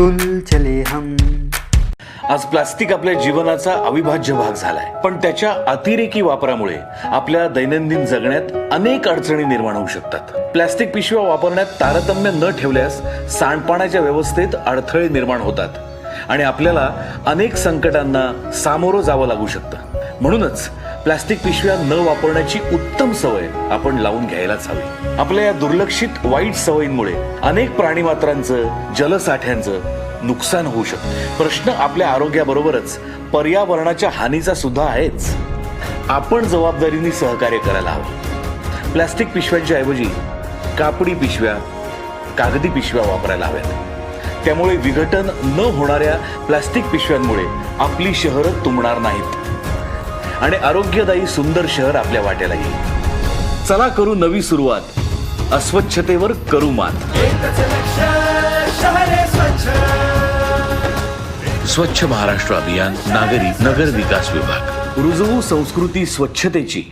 बिल्कुल चले हम। आज प्लास्टिक आपल्या जीवनाचा अविभाज्य भाग झालाय, पण त्याच्या अतिरेकी वापरामुळे आपल्या दैनंदिन जगण्यात अनेक अडचणी निर्माण होऊ शकतात. प्लास्टिक पिशव्या वापरण्यात तारतम्य न ठेवल्यास सांडपाण्याच्या व्यवस्थेत अडथळे निर्माण होतात आणि आपल्याला अनेक संकटांना सामोरं जावं लागू शकतं. म्हणूनच प्लास्टिक पिशव्या न वापरण्याची उत्तम सवय आपण लावून घ्यायलाच हवी. आपल्या या दुर्लक्षित वाईट सवयींमुळे अनेक प्राणीमात्रांचं, जलसाठ्यांचं नुकसान होऊ शकतं. प्रश्न आपल्या आरोग्याबरोबरच पर्यावरणाच्या हानीचा सुद्धा आहेच. आपण जबाबदारीने सहकार्य करायला हवं. प्लास्टिक पिशव्यांच्या ऐवजी कापडी पिशव्या, कागदी पिशव्या वापरायला हव्यात. त्यामुळे विघटन न होणाऱ्या प्लास्टिक पिशव्यांमुळे आपली शहरं तुंबणार नाहीत आणि आरोग्यदायी सुंदर शहर आपल्या वाट्याला येईल. चला करू नवी सुरुवात. अस्वच्छतेवर करू मात. स्वच्छ महाराष्ट्र अभियान, नागरी नगर विकास विभाग. रुजवू संस्कृती स्वच्छतेची.